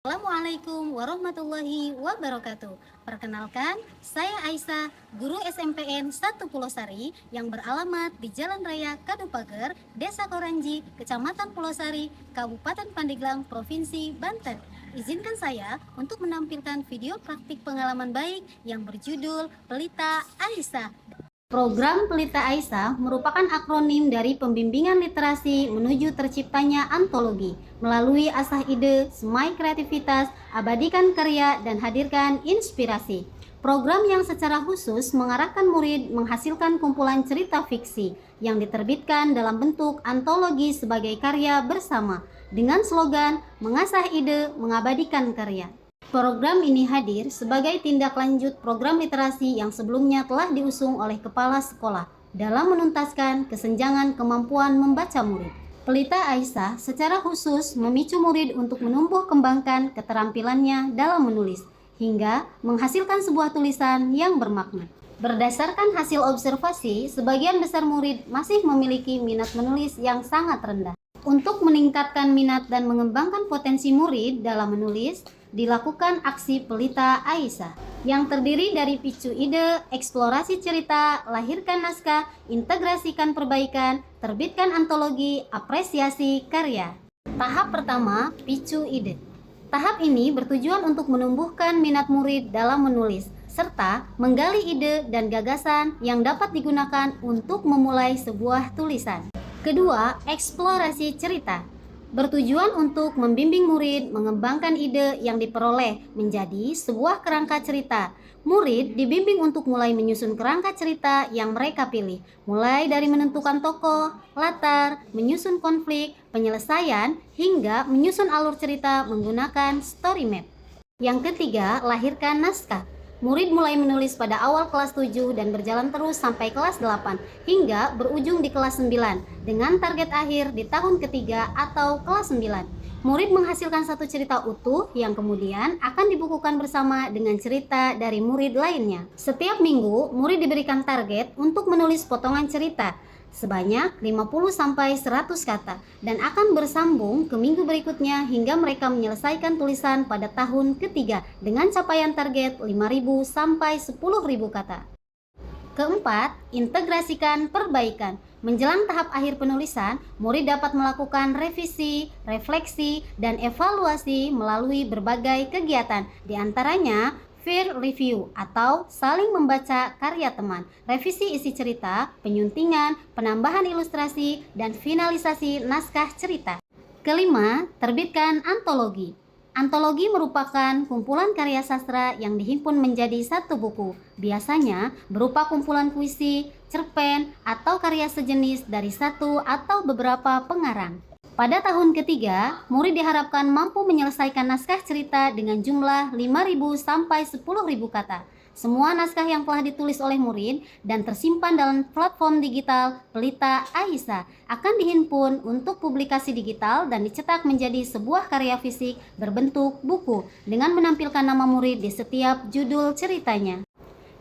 Assalamualaikum warahmatullahi wabarakatuh. Perkenalkan, saya Aisyah, guru SMPN 1 Pulosari yang beralamat di Jalan Raya Kadupager, Desa Koranji, Kecamatan Pulosari, Kabupaten Pandeglang, Provinsi Banten. Izinkan saya untuk menampilkan video praktik pengalaman baik yang berjudul Pelita Aisyah. Program Pelita Aisyah merupakan akronim dari pembimbingan literasi menuju terciptanya antologi melalui asah ide, semai kreativitas, abadikan karya, dan hadirkan inspirasi. Program yang secara khusus mengarahkan murid menghasilkan kumpulan cerita fiksi yang diterbitkan dalam bentuk antologi sebagai karya bersama dengan slogan mengasah ide, mengabadikan karya. Program ini hadir sebagai tindak lanjut program literasi yang sebelumnya telah diusung oleh kepala sekolah dalam menuntaskan kesenjangan kemampuan membaca murid. Pelita Aisyah secara khusus memicu murid untuk menumbuh kembangkan keterampilannya dalam menulis, hingga menghasilkan sebuah tulisan yang bermakna. Berdasarkan hasil observasi, sebagian besar murid masih memiliki minat menulis yang sangat rendah. Untuk meningkatkan minat dan mengembangkan potensi murid dalam menulis, dilakukan aksi Pelita Aisyah yang terdiri dari picu ide, eksplorasi cerita, lahirkan naskah, integrasikan perbaikan, terbitkan antologi, apresiasi karya. Tahap pertama, picu ide. Tahap ini bertujuan untuk menumbuhkan minat murid dalam menulis, serta menggali ide dan gagasan yang dapat digunakan untuk memulai sebuah tulisan. Kedua, eksplorasi cerita. Bertujuan untuk membimbing murid mengembangkan ide yang diperoleh menjadi sebuah kerangka cerita. Murid dibimbing untuk mulai menyusun kerangka cerita yang mereka pilih, mulai dari menentukan tokoh, latar, menyusun konflik, penyelesaian, hingga menyusun alur cerita menggunakan story map. Yang ketiga, lahirkan naskah. Murid mulai menulis pada awal kelas 7 dan berjalan terus sampai kelas 8 hingga berujung di kelas 9 dengan target akhir di tahun ketiga atau kelas 9. Murid menghasilkan satu cerita utuh yang kemudian akan dibukukan bersama dengan cerita dari murid lainnya. Setiap minggu, murid diberikan target untuk menulis potongan cerita sebanyak 50-100 kata dan akan bersambung ke minggu berikutnya hingga mereka menyelesaikan tulisan pada tahun ketiga dengan capaian target 5.000-10.000 kata. Keempat, integrasikan perbaikan. Menjelang tahap akhir penulisan, murid dapat melakukan revisi, refleksi, dan evaluasi melalui berbagai kegiatan, di antaranya peer review atau saling membaca karya teman, revisi isi cerita, penyuntingan, penambahan ilustrasi, dan finalisasi naskah cerita. Kelima, terbitkan antologi. Antologi merupakan kumpulan karya sastra yang dihimpun menjadi satu buku, biasanya berupa kumpulan puisi, cerpen, atau karya sejenis dari satu atau beberapa pengarang. Pada tahun ketiga, murid diharapkan mampu menyelesaikan naskah cerita dengan jumlah 5.000-10.000 kata. Semua naskah yang telah ditulis oleh murid dan tersimpan dalam platform digital Pelita Aisyah akan dihimpun untuk publikasi digital dan dicetak menjadi sebuah karya fisik berbentuk buku dengan menampilkan nama murid di setiap judul ceritanya.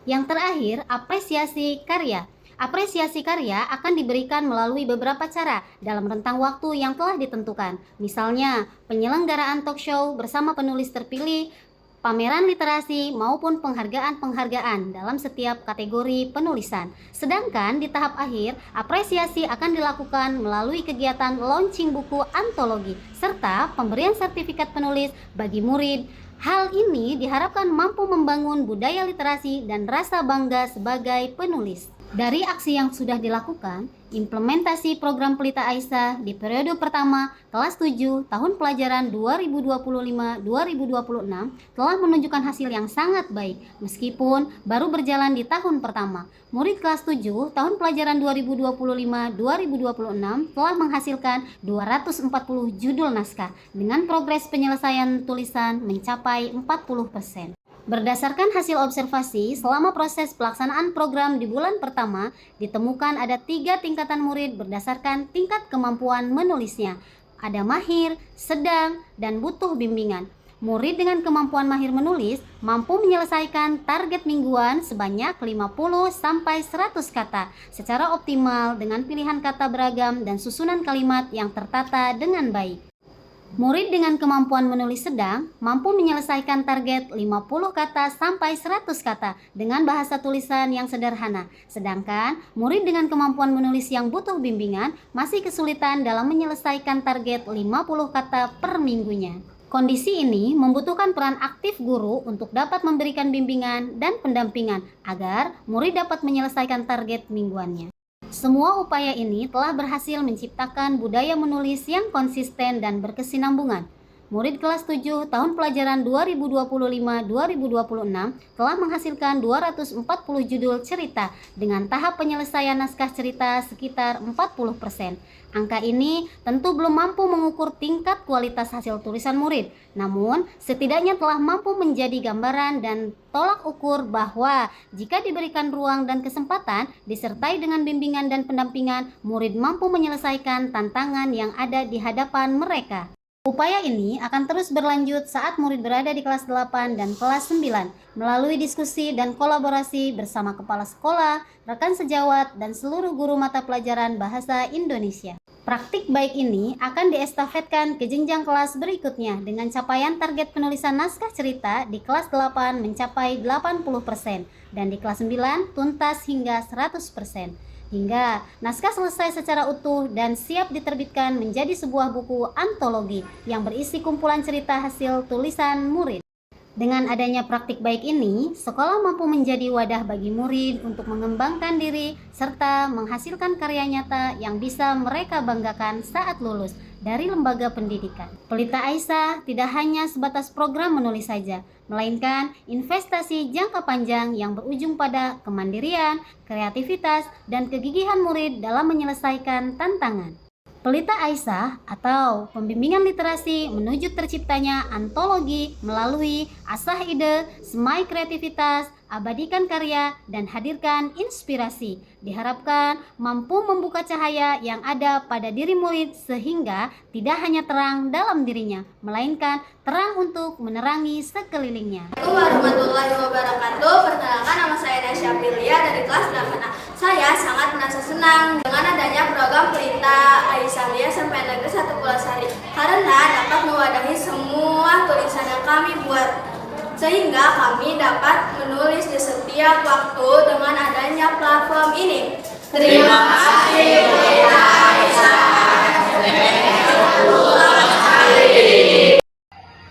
Yang terakhir, apresiasi karya. Apresiasi karya akan diberikan melalui beberapa cara dalam rentang waktu yang telah ditentukan. Misalnya, penyelenggaraan talk show bersama penulis terpilih, pameran literasi, maupun penghargaan-penghargaan dalam setiap kategori penulisan. Sedangkan di tahap akhir, apresiasi akan dilakukan melalui kegiatan launching buku antologi, serta pemberian sertifikat penulis bagi murid. Hal ini diharapkan mampu membangun budaya literasi dan rasa bangga sebagai penulis. Dari aksi yang sudah dilakukan, implementasi program Pelita Aisyah di periode pertama kelas 7 tahun pelajaran 2025-2026 telah menunjukkan hasil yang sangat baik meskipun baru berjalan di tahun pertama. Murid kelas 7 tahun pelajaran 2025-2026 telah menghasilkan 240 judul naskah dengan progres penyelesaian tulisan mencapai 40%. Berdasarkan hasil observasi, selama proses pelaksanaan program di bulan pertama, ditemukan ada 3 tingkatan murid berdasarkan tingkat kemampuan menulisnya. Ada mahir, sedang, dan butuh bimbingan. Murid dengan kemampuan mahir menulis mampu menyelesaikan target mingguan sebanyak 50-100 kata secara optimal dengan pilihan kata beragam dan susunan kalimat yang tertata dengan baik. Murid dengan kemampuan menulis sedang mampu menyelesaikan target 50 kata sampai 100 kata dengan bahasa tulisan yang sederhana. Sedangkan murid dengan kemampuan menulis yang butuh bimbingan masih kesulitan dalam menyelesaikan target 50 kata per minggunya. Kondisi ini membutuhkan peran aktif guru untuk dapat memberikan bimbingan dan pendampingan agar murid dapat menyelesaikan target mingguannya. Semua upaya ini telah berhasil menciptakan budaya menulis yang konsisten dan berkesinambungan. Murid kelas 7 tahun pelajaran 2025-2026 telah menghasilkan 240 judul cerita dengan tahap penyelesaian naskah cerita sekitar 40%. Angka ini tentu belum mampu mengukur tingkat kualitas hasil tulisan murid, namun setidaknya telah mampu menjadi gambaran dan tolak ukur bahwa jika diberikan ruang dan kesempatan disertai dengan bimbingan dan pendampingan, murid mampu menyelesaikan tantangan yang ada di hadapan mereka. Upaya ini akan terus berlanjut saat murid berada di kelas 8 dan kelas 9 melalui diskusi dan kolaborasi bersama kepala sekolah, rekan sejawat, dan seluruh guru mata pelajaran bahasa Indonesia. Praktik baik ini akan diestafetkan ke jenjang kelas berikutnya dengan capaian target penulisan naskah cerita di kelas 8 mencapai 80% dan di kelas 9 tuntas hingga 100%. Hingga naskah selesai secara utuh dan siap diterbitkan menjadi sebuah buku antologi yang berisi kumpulan cerita hasil tulisan murid. Dengan adanya praktik baik ini, sekolah mampu menjadi wadah bagi murid untuk mengembangkan diri serta menghasilkan karya nyata yang bisa mereka banggakan saat lulus dari lembaga pendidikan. Pelita Aisyah tidak hanya sebatas program menulis saja, melainkan investasi jangka panjang yang berujung pada kemandirian, kreativitas, dan kegigihan murid dalam menyelesaikan tantangan. Pelita Aisyah atau pembimbingan literasi menuju terciptanya antologi melalui asah ide, semai kreativitas, abadikan karya, dan hadirkan inspirasi. Diharapkan mampu membuka cahaya yang ada pada diri murid sehingga tidak hanya terang dalam dirinya, melainkan terang untuk menerangi sekelilingnya. Assalamualaikum warahmatullahi wabarakatuh. Perkenalkan, nama saya Nasya Aprilia dari kelas 8A. Saya sangat merasa senang dengan adanya program Pelita Aisyah SMP Negeri 1 Pulau Sari karena dapat mewadahi semua tulisan yang kami buat, sehingga kami dapat menulis di setiap waktu dengan adanya platform ini. Terima kasih Pelita Aisyah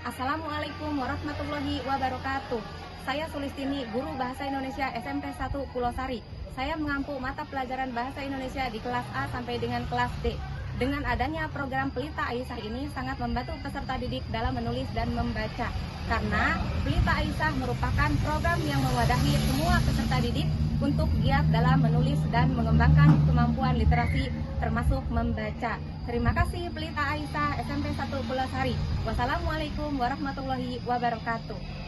Assalamualaikum warahmatullahi wabarakatuh. Saya Sulistini, guru Bahasa Indonesia SMP 1 Pulau Sari. Saya mengampu mata pelajaran Bahasa Indonesia di kelas A sampai dengan kelas D. Dengan adanya program Pelita Aisyah ini sangat membantu peserta didik dalam menulis dan membaca. Karena Pelita Aisyah merupakan program yang mewadahi semua peserta didik untuk giat dalam menulis dan mengembangkan kemampuan literasi termasuk membaca. Terima kasih Pelita Aisyah SMP 1 Pulau Sari. Wassalamualaikum warahmatullahi wabarakatuh.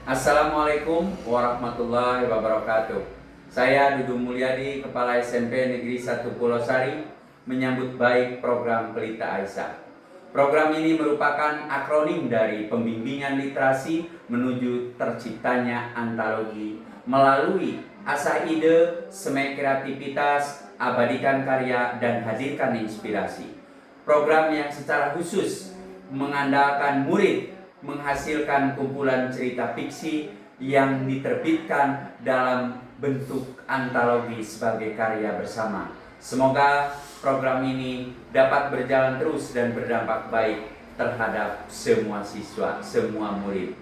Assalamualaikum warahmatullahi wabarakatuh. Saya Dudu Mulyadi, Kepala SMP Negeri 1 Pulau Sari, menyambut baik program Pelita Aisyah. Program ini merupakan akronim dari pembimbingan literasi menuju terciptanya antologi melalui asah ide, semai kreativitas, abadikan karya, dan hadirkan inspirasi. Program yang secara khusus mengandalkan murid menghasilkan kumpulan cerita fiksi yang diterbitkan dalam bentuk antologi sebagai karya bersama. Semoga program ini dapat berjalan terus dan berdampak baik terhadap semua siswa, semua murid.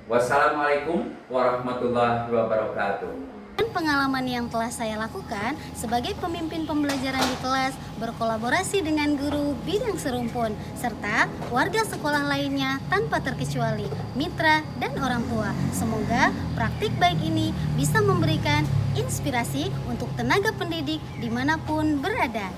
Wassalamualaikum warahmatullahi wabarakatuh. Pengalaman yang telah saya lakukan sebagai pemimpin pembelajaran di kelas, berkolaborasi dengan guru bidang serumpun, serta warga sekolah lainnya tanpa terkecuali, mitra dan orang tua. Semoga praktik baik ini bisa memberikan inspirasi untuk tenaga pendidik dimanapun berada.